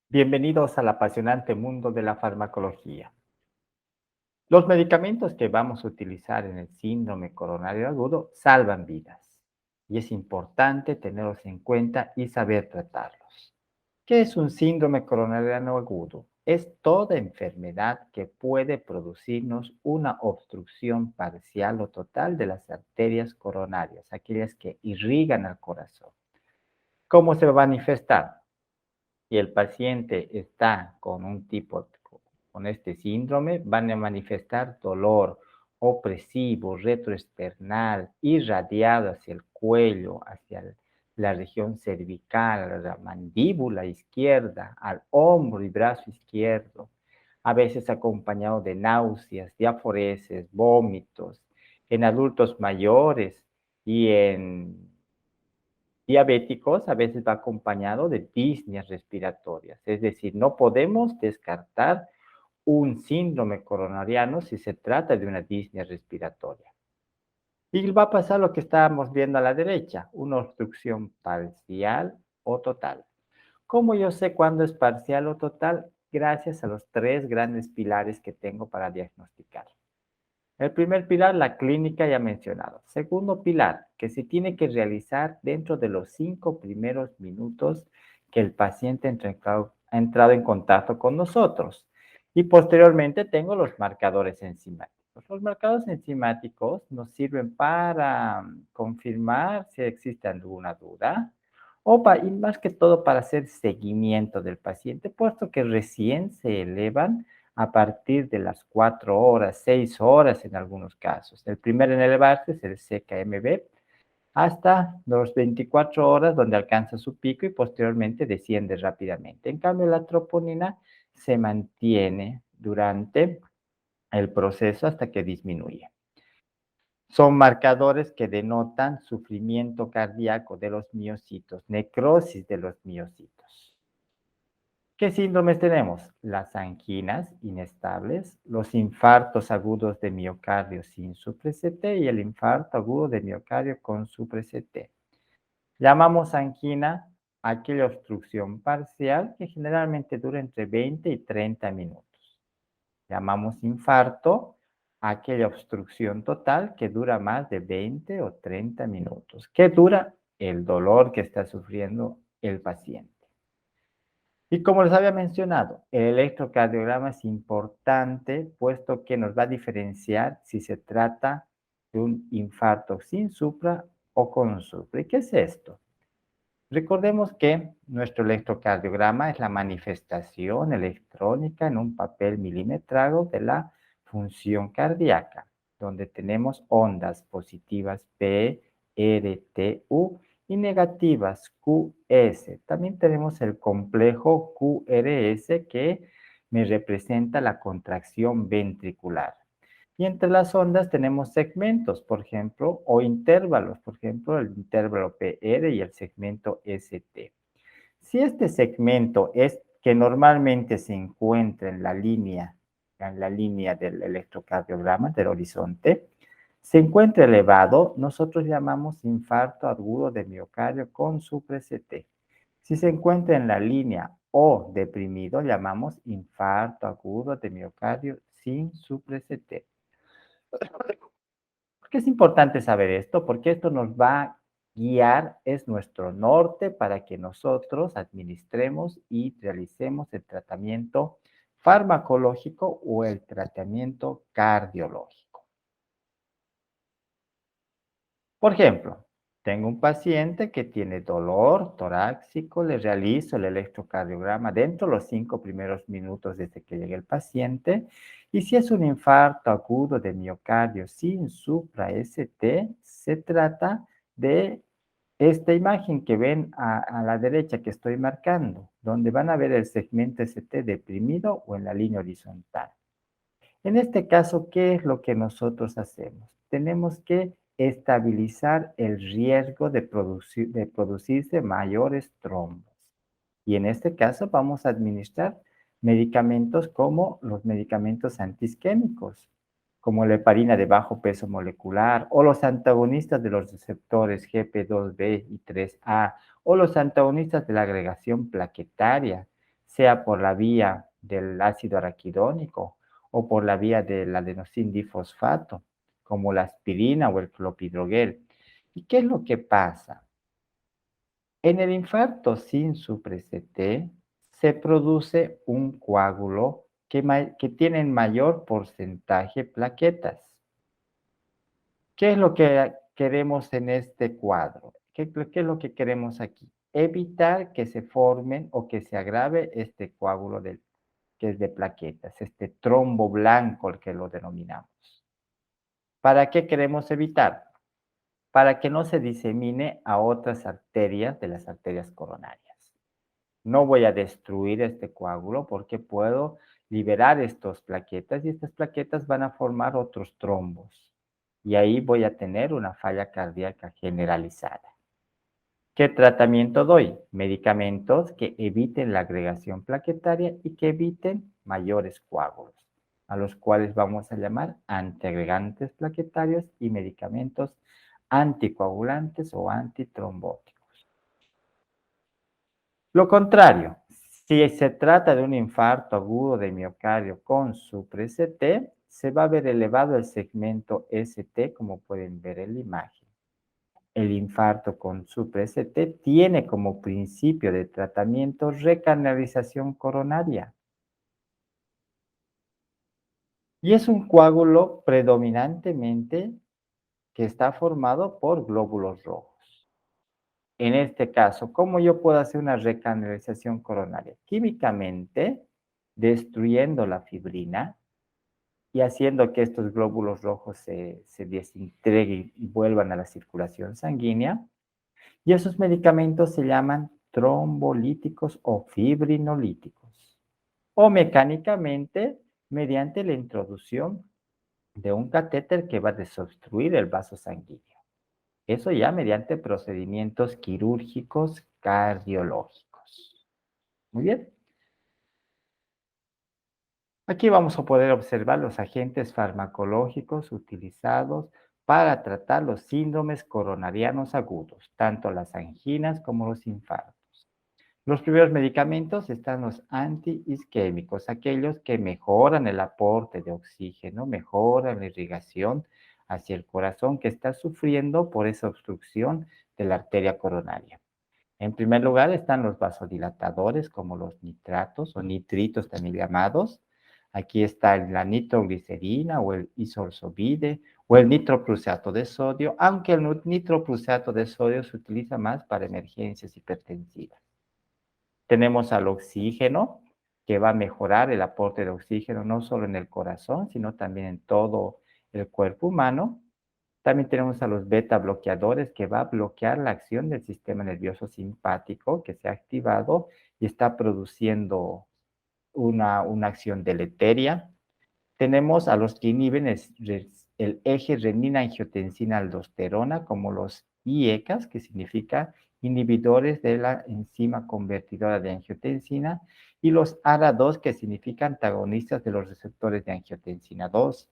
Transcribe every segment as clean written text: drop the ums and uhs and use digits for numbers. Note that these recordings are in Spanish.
Bienvenidos al apasionante mundo de la farmacología. Los medicamentos que vamos a utilizar en el síndrome coronario agudo salvan vidas y es importante tenerlos en cuenta y saber tratarlos. ¿Qué es un síndrome coronariano agudo? Es toda enfermedad que puede producirnos una obstrucción parcial o total de las arterias coronarias, aquellas que irrigan al corazón. ¿Cómo se va a manifestar? Si el paciente está con un tipo, con este síndrome, van a manifestar dolor opresivo, retroesternal, irradiado hacia el cuello, la región cervical, a la mandíbula izquierda, al hombro y brazo izquierdo, a veces acompañado de náuseas, diaforeses, vómitos, en adultos mayores y en diabéticos a veces va acompañado de disneas respiratorias, es decir, no podemos descartar un síndrome coronariano si se trata de una disnea respiratoria. Y va a pasar lo que estábamos viendo a la derecha, una obstrucción parcial o total. ¿Cómo yo sé cuándo es parcial o total? Gracias a los tres grandes pilares que tengo para diagnosticar. El primer pilar, la clínica ya mencionado. Segundo pilar, que se tiene que realizar dentro de los 5 primeros minutos que el paciente ha entrado en contacto con nosotros. Y posteriormente tengo los marcadores enzimáticos. Los marcadores enzimáticos nos sirven para confirmar si existe alguna duda y más que todo para hacer seguimiento del paciente, puesto que recién se elevan a partir de las 4 horas, 6 horas en algunos casos. El primero en elevarse es el CKMB hasta los 24 horas donde alcanza su pico y posteriormente desciende rápidamente. En cambio, la troponina se mantiene durante el proceso hasta que disminuye. Son marcadores que denotan sufrimiento cardíaco de los miocitos, necrosis de los miocitos. ¿Qué síndromes tenemos? Las anginas inestables, los infartos agudos de miocardio sin supra-CT y el infarto agudo de miocardio con supra-CT. Llamamos angina a aquella obstrucción parcial que generalmente dura entre 20 y 30 minutos. Llamamos infarto a aquella obstrucción total que dura más de 20 o 30 minutos. ¿Qué dura? El dolor que está sufriendo el paciente. Y como les había mencionado, el electrocardiograma es importante puesto que nos va a diferenciar si se trata de un infarto sin supra o con supra. ¿Y qué es esto? Recordemos que nuestro electrocardiograma es la manifestación electrónica en un papel milimetrado de la función cardíaca, donde tenemos ondas positivas P, R, T, U y negativas QS. También tenemos el complejo QRS que me representa la contracción ventricular. Y entre las ondas tenemos segmentos, por ejemplo, o intervalos, por ejemplo, el intervalo PR y el segmento ST. Si este segmento es que normalmente se encuentra en la línea del electrocardiograma, del horizonte, se encuentra elevado, nosotros llamamos infarto agudo de miocardio con supra-ST. Si se encuentra en la línea O deprimido, llamamos infarto agudo de miocardio sin supra-ST. ¿Por qué es importante saber esto? Porque esto nos va a guiar, es nuestro norte para que nosotros administremos y realicemos el tratamiento farmacológico o el tratamiento cardiológico. Por ejemplo, tengo un paciente que tiene dolor torácico, le realizo el electrocardiograma dentro de los 5 primeros minutos desde que llegue el paciente. Y si es un infarto agudo de miocardio sin supra-ST, se trata de esta imagen que ven a la derecha que estoy marcando, donde van a ver el segmento ST deprimido o en la línea horizontal. En este caso, ¿qué es lo que nosotros hacemos? Tenemos que estabilizar el riesgo de producirse mayores trombos. Y en este caso vamos a administrar medicamentos como los medicamentos antiisquémicos, como la heparina de bajo peso molecular, o los antagonistas de los receptores GP2B y 3A, o los antagonistas de la agregación plaquetaria, sea por la vía del ácido araquidónico o por la vía del adenosín difosfato, como la aspirina o el clopidogrel. ¿Y qué es lo que pasa? En el infarto sin supres-CT se produce un coágulo que tiene mayor porcentaje plaquetas. ¿Qué es lo que queremos en este cuadro? ¿Qué es lo que queremos aquí? Evitar que se formen o que se agrave este coágulo que es de plaquetas, este trombo blanco, el que lo denominamos. ¿Para qué queremos evitar? Para que no se disemine a otras arterias de las arterias coronarias. No voy a destruir este coágulo porque puedo liberar estas plaquetas y estas plaquetas van a formar otros trombos. Y ahí voy a tener una falla cardíaca generalizada. ¿Qué tratamiento doy? Medicamentos que eviten la agregación plaquetaria y que eviten mayores coágulos, a los cuales vamos a llamar antiagregantes plaquetarios y medicamentos anticoagulantes o antitrombóticos. Lo contrario, si se trata de un infarto agudo de miocardio con supra-ST, se va a ver elevado el segmento ST, como pueden ver en la imagen. El infarto con supra-ST tiene como principio de tratamiento recanalización coronaria y es un coágulo predominantemente que está formado por glóbulos rojos. En este caso, ¿cómo yo puedo hacer una recanalización coronaria? Químicamente, destruyendo la fibrina y haciendo que estos glóbulos rojos se desintegren y vuelvan a la circulación sanguínea. Y esos medicamentos se llaman trombolíticos o fibrinolíticos. O mecánicamente, mediante la introducción de un catéter que va a desobstruir el vaso sanguíneo. Eso ya mediante procedimientos quirúrgicos cardiológicos. Muy bien. Aquí vamos a poder observar los agentes farmacológicos utilizados para tratar los síndromes coronarianos agudos, tanto las anginas como los infartos. Los primeros medicamentos están los antiisquémicos, aquellos que mejoran el aporte de oxígeno, mejoran la irrigación hacia el corazón que está sufriendo por esa obstrucción de la arteria coronaria. En primer lugar están los vasodilatadores como los nitratos o nitritos también llamados. Aquí está la nitroglicerina o el isorzobide o el nitroprusato de sodio, aunque el nitroprusato de sodio se utiliza más para emergencias hipertensivas. Tenemos al oxígeno, que va a mejorar el aporte de oxígeno no solo en el corazón, sino también en todo el cuerpo humano. También tenemos a los beta bloqueadores, que va a bloquear la acción del sistema nervioso simpático que se ha activado y está produciendo una acción deleteria. Tenemos a los que inhiben el eje renina-angiotensina-aldosterona, como los IECAS, que significa inhibidores de la enzima convertidora de angiotensina, y los ARA2, que significan antagonistas de los receptores de angiotensina 2.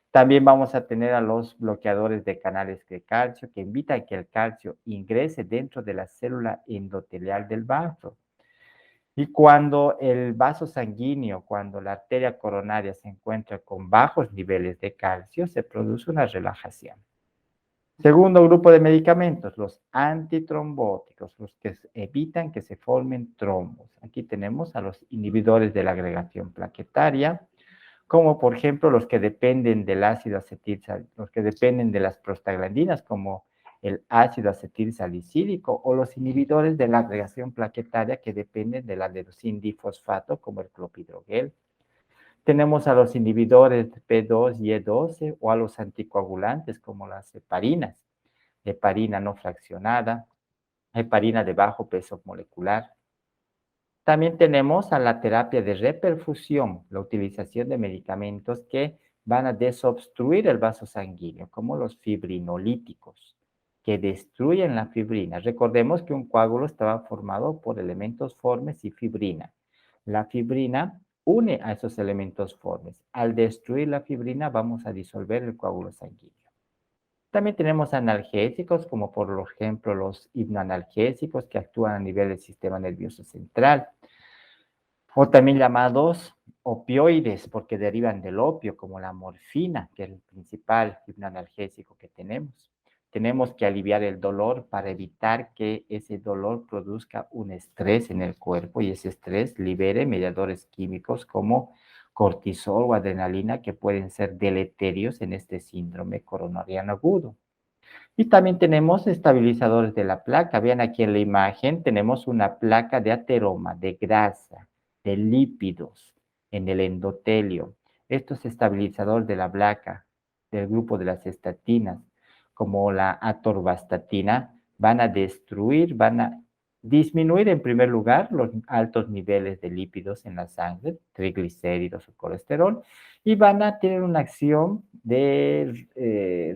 También vamos a tener a los bloqueadores de canales de calcio, que invitan que el calcio ingrese dentro de la célula endotelial del vaso. Y cuando el vaso sanguíneo, cuando la arteria coronaria se encuentra con bajos niveles de calcio, se produce una relajación. Segundo grupo de medicamentos, los antitrombóticos, los que evitan que se formen trombos. Aquí tenemos a los inhibidores de la agregación plaquetaria, como por ejemplo los que dependen del ácido los que dependen de las prostaglandinas, como el ácido acetil salicílico, o los inhibidores de la agregación plaquetaria que dependen del adenosín difosfato, como el clopidogrel. Tenemos a los inhibidores P2 y E12 o a los anticoagulantes como las heparinas, heparina no fraccionada, heparina de bajo peso molecular. También tenemos a la terapia de reperfusión, la utilización de medicamentos que van a desobstruir el vaso sanguíneo, como los fibrinolíticos, que destruyen la fibrina. Recordemos que un coágulo estaba formado por elementos formes y fibrina. La fibrina une a esos elementos formes. Al destruir la fibrina, vamos a disolver el coágulo sanguíneo. También tenemos analgésicos, como por ejemplo los hipnoanalgésicos que actúan a nivel del sistema nervioso central. o también llamados opioides, porque derivan del opio, como la morfina, que es el principal analgésico que tenemos. Tenemos que aliviar el dolor para evitar que ese dolor produzca un estrés en el cuerpo y ese estrés libere mediadores químicos como cortisol o adrenalina que pueden ser deleterios en este síndrome coronariano agudo. Y también tenemos estabilizadores de la placa. Vean aquí en la imagen, tenemos una placa de ateroma, de grasa, de lípidos en el endotelio. Estos estabilizadores de la placa del grupo de las estatinas, como la atorvastatina, van a destruir, van a disminuir en primer lugar los altos niveles de lípidos en la sangre, triglicéridos o colesterol, y van a tener una acción de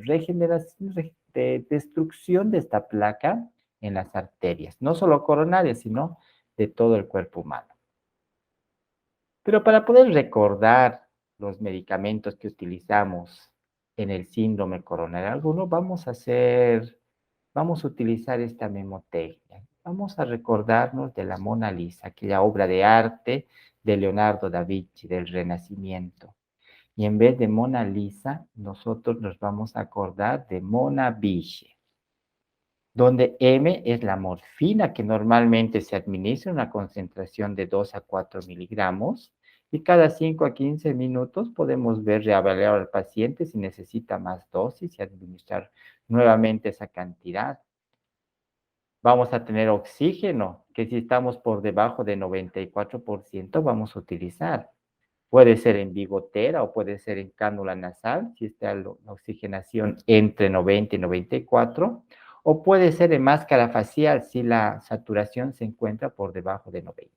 regeneración, de destrucción de esta placa en las arterias, no solo coronarias, sino de todo el cuerpo humano. Pero para poder recordar los medicamentos que utilizamos en el síndrome coronario agudo, vamos a utilizar esta memotecnia. Vamos a recordarnos de la Mona Lisa, aquella obra de arte de Leonardo da Vinci, del Renacimiento. Y en vez de Mona Lisa, nosotros nos vamos a acordar de Mona Biche, donde M es la morfina que normalmente se administra en una concentración de 2 a 4 miligramos y cada 5 a 15 minutos podemos ver, reevaluar al paciente si necesita más dosis y administrar nuevamente esa cantidad. Vamos a tener oxígeno, que si estamos por debajo de 94% vamos a utilizar. Puede ser en bigotera o puede ser en cánula nasal, si está la oxigenación entre 90 y 94, o puede ser en máscara facial si la saturación se encuentra por debajo de 90.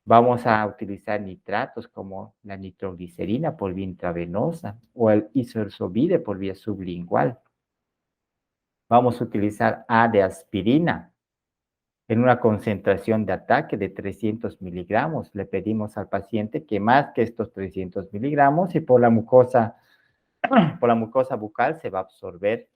Vamos a utilizar nitratos como la nitroglicerina por vía intravenosa o el isorsovide por vía sublingual. Vamos a utilizar A de aspirina en una concentración de ataque de 300 miligramos. Le pedimos al paciente que más que estos 300 miligramos y por la mucosa bucal se va a absorber.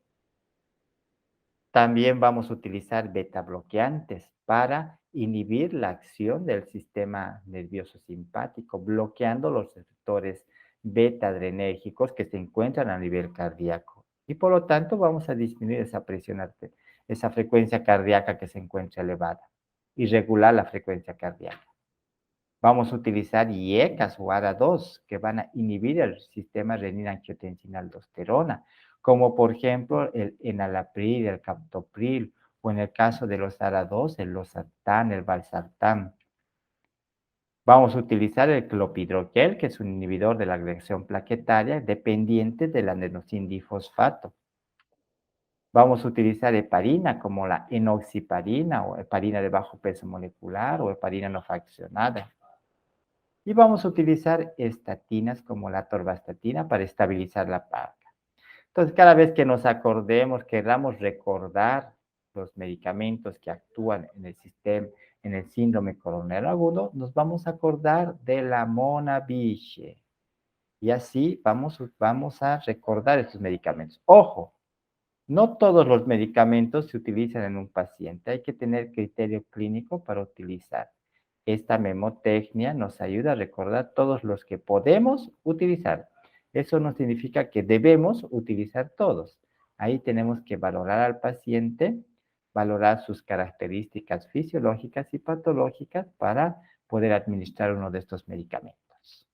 También vamos a utilizar beta bloqueantes para inhibir la acción del sistema nervioso simpático, bloqueando los receptores beta adrenérgicos que se encuentran a nivel cardíaco. Y por lo tanto vamos a disminuir esa presión, esa frecuencia cardíaca que se encuentra elevada y regular la frecuencia cardíaca. Vamos a utilizar IECAS o ARA2 que van a inhibir el sistema renina-angiotensina-aldosterona, como por ejemplo el enalapril, el captopril, o en el caso de los ARA2, el losartán, el valsartán. Vamos a utilizar el clopidogrel, que es un inhibidor de la agregación plaquetaria dependiente del adenosindifosfato. Vamos a utilizar heparina como la enoxiparina o heparina de bajo peso molecular o heparina no fraccionada. Y vamos a utilizar estatinas como la atorvastatina para estabilizar la placa. Entonces, cada vez que nos acordemos, queramos recordar los medicamentos que actúan en el sistema, en el síndrome coronario agudo, nos vamos a acordar de la Monabiche. Y así vamos a recordar estos medicamentos. Ojo, no todos los medicamentos se utilizan en un paciente. Hay que tener criterio clínico para utilizar. Esta memotecnia nos ayuda a recordar todos los que podemos utilizar. Eso no significa que debemos utilizar todos. Ahí tenemos que valorar al paciente, valorar sus características fisiológicas y patológicas para poder administrar uno de estos medicamentos.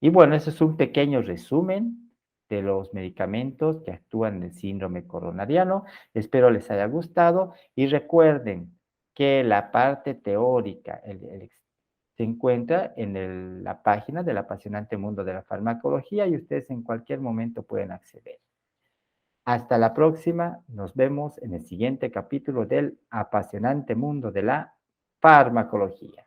Y bueno, ese es un pequeño resumen de los medicamentos que actúan en el síndrome coronariano. Espero les haya gustado y recuerden que la parte teórica se encuentra en la página del apasionante mundo de la farmacología y ustedes en cualquier momento pueden acceder. Hasta la próxima, nos vemos en el siguiente capítulo del apasionante mundo de la farmacología.